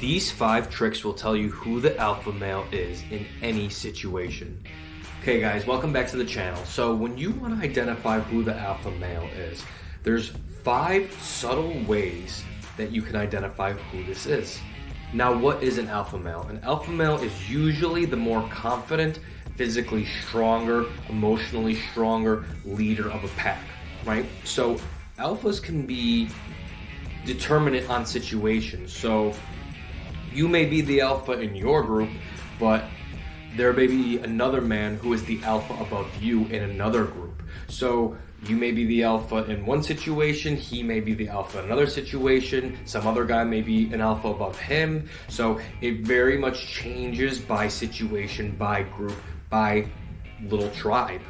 These 5 tricks will tell you who the alpha male is in any situation. Okay guys, welcome back to the channel. So when you want to identify who the alpha male is, there's 5 subtle ways that you can identify who this is. Now, what is an alpha male? An alpha male is usually the more confident, physically stronger, emotionally stronger leader of a pack, right? So alphas can be determinate on situations. So you may be the alpha in your group, but there may be another man who is the alpha above you in another group. So you may be the alpha in one situation, he may be the alpha in another situation, some other guy may be an alpha above him. So it very much changes by situation, by group, by little tribe.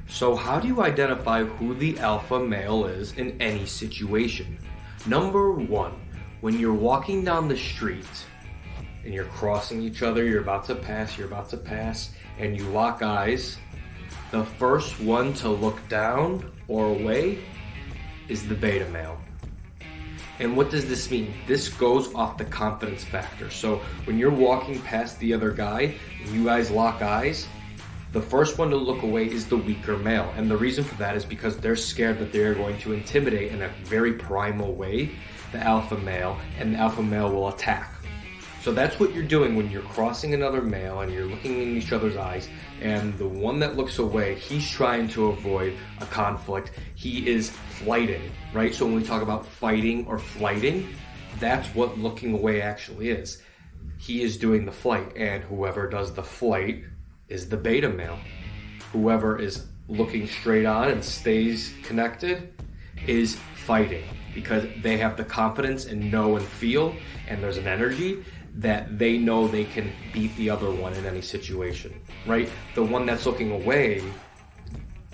So how do you identify who the alpha male is in any situation? Number 1, when you're walking down the street and you're crossing each other, you're about to pass, and you lock eyes, the first one to look down or away is the beta male. And what does this mean? This goes off the confidence factor. So when you're walking past the other guy and you guys lock eyes, the first one to look away is the weaker male. And the reason for that is because they're scared that they're going to intimidate in a very primal way the alpha male, and the alpha male will attack. So that's what you're doing when you're crossing another male and you're looking in each other's eyes, and the one that looks away, he's trying to avoid a conflict. He is flighting, right? So when we talk about fighting or flighting, that's what looking away actually is. He is doing the flight, and whoever does the flight is the beta male. Whoever is looking straight on and stays connected is fighting, because they have the confidence and know and feel, and there's an energy that they know they can beat the other one in any situation, right? The one that's looking away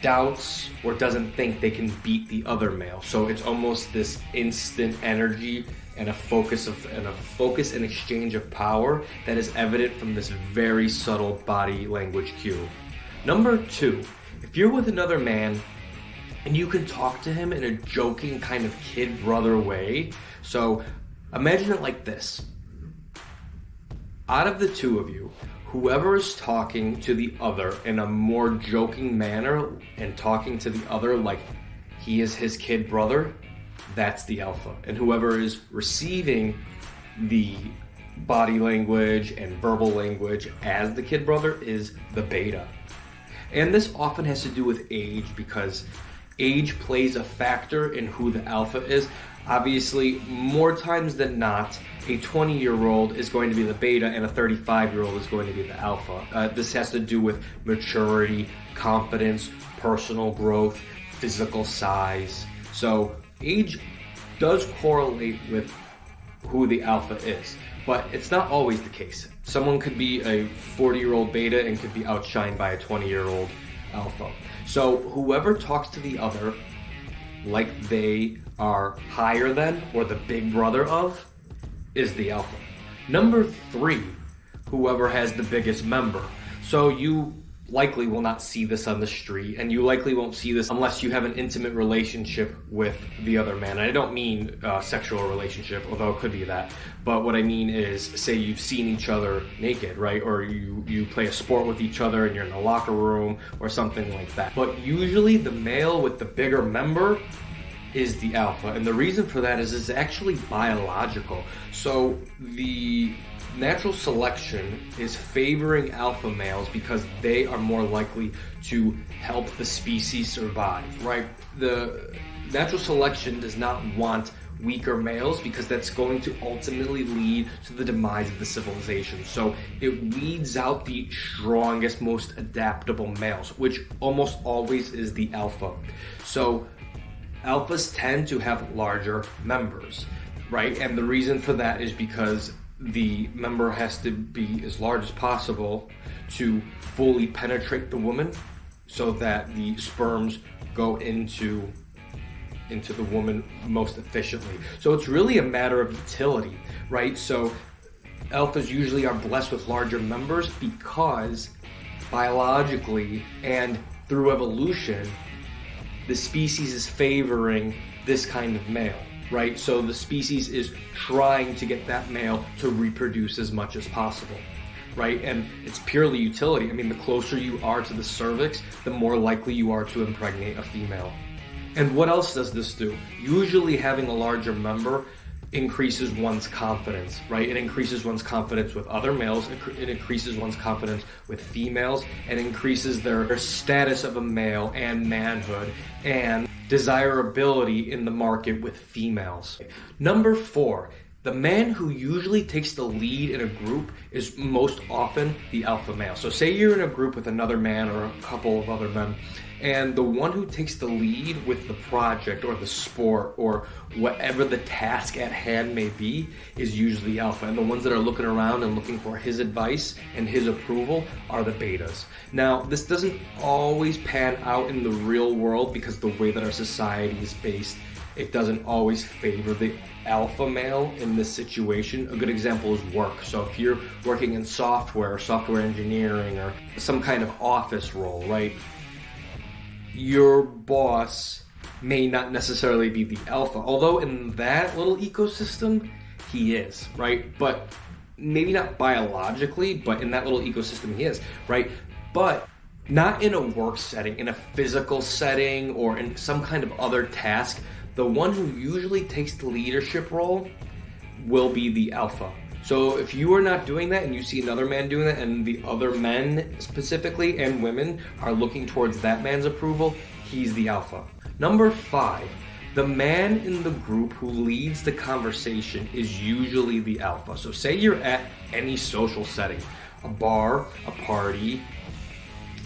doubts or doesn't think they can beat the other male. So it's almost this instant energy and a focus and exchange of power that is evident from this very subtle body language cue. Number 2, if you're with another man and you can talk to him in a joking kind of kid brother way. So imagine it like this. Out of the two of you, whoever is talking to the other in a more joking manner and talking to the other like he is his kid brother, that's the alpha. And whoever is receiving the body language and verbal language as the kid brother is the beta. And this often has to do with age, because age plays a factor in who the alpha is. Obviously, more times than not, a 20-year-old is going to be the beta and a 35-year-old is going to be the alpha. This has to do with maturity, confidence, personal growth, physical size. So age does correlate with who the alpha is, but it's not always the case. Someone could be a 40-year-old beta and could be outshined by a 20-year-old alpha. So whoever talks to the other like they are higher than or the big brother of is the alpha. Number 3, whoever has the biggest member. So you likely will not see this on the street, and you likely won't see this unless you have an intimate relationship with the other man. And I don't mean sexual relationship, although it could be that. But what I mean is, say you've seen each other naked, right? Or you play a sport with each other and you're in a locker room or something like that. But usually the male with the bigger member is the alpha. And the reason for that is it's actually biological. So the natural selection is favoring alpha males because they are more likely to help the species survive, right? The natural selection does not want weaker males because that's going to ultimately lead to the demise of the civilization. So it weeds out the strongest, most adaptable males, which almost always is the alpha. So alphas tend to have larger members, right? And the reason for that is because the member has to be as large as possible to fully penetrate the woman so that the sperms go into the woman most efficiently. So it's really a matter of utility, right? So alphas usually are blessed with larger members because biologically and through evolution, the species is favoring this kind of male. right? So the species is trying to get that male to reproduce as much as possible, right? And it's purely utility. I mean, the closer you are to the cervix, the more likely you are to impregnate a female. And what else does this do? Usually having a larger member increases one's confidence, right? It increases one's confidence with other males, it increases one's confidence with females, and increases their status of a male and manhood and desirability in the market with females. Number 4, the man who usually takes the lead in a group is most often the alpha male. So say you're in a group with another man or a couple of other men, and the one who takes the lead with the project or the sport or whatever the task at hand may be is usually alpha. And the ones that are looking around and looking for his advice and his approval are the betas. Now, this doesn't always pan out in the real world because the way that our society is based, it doesn't always favor the alpha male in this situation. A good example is work. So if you're working in software engineering, or some kind of office role, right? Your boss may not necessarily be the alpha, although in that little ecosystem, he is, right? But maybe not biologically, but in that little ecosystem, he is, right? But not in a work setting, in a physical setting, or in some kind of other task. The one who usually takes the leadership role will be the alpha. So if you are not doing that and you see another man doing that, and the other men specifically and women are looking towards that man's approval, he's the alpha. Number 5, the man in the group who leads the conversation is usually the alpha. So say you're at any social setting, a bar, a party,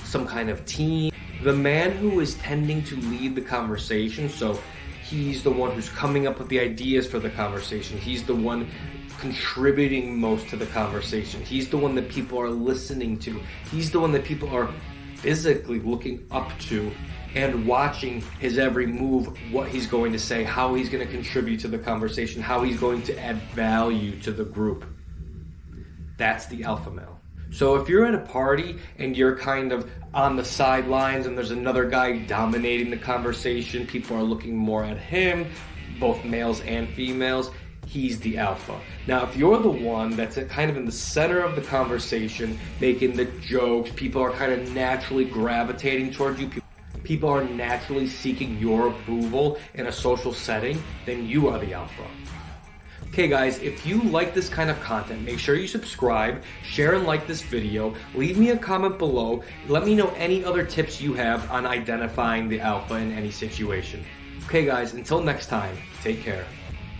some kind of team. The man who is tending to lead the conversation, so he's the one who's coming up with the ideas for the conversation. He's the one contributing most to the conversation. He's the one that people are listening to. He's the one that people are physically looking up to and watching his every move, what he's going to say, how he's going to contribute to the conversation, how he's going to add value to the group. That's the alpha male. So if you're at a party and you're kind of on the sidelines and there's another guy dominating the conversation, people are looking more at him, both males and females, he's the alpha. Now, if you're the one that's kind of in the center of the conversation, making the jokes, people are kind of naturally gravitating towards you, people are naturally seeking your approval in a social setting, then you are the alpha. Okay guys, if you like this kind of content, make sure you subscribe, share and like this video, leave me a comment below, let me know any other tips you have on identifying the alpha in any situation. Okay guys, until next time, take care.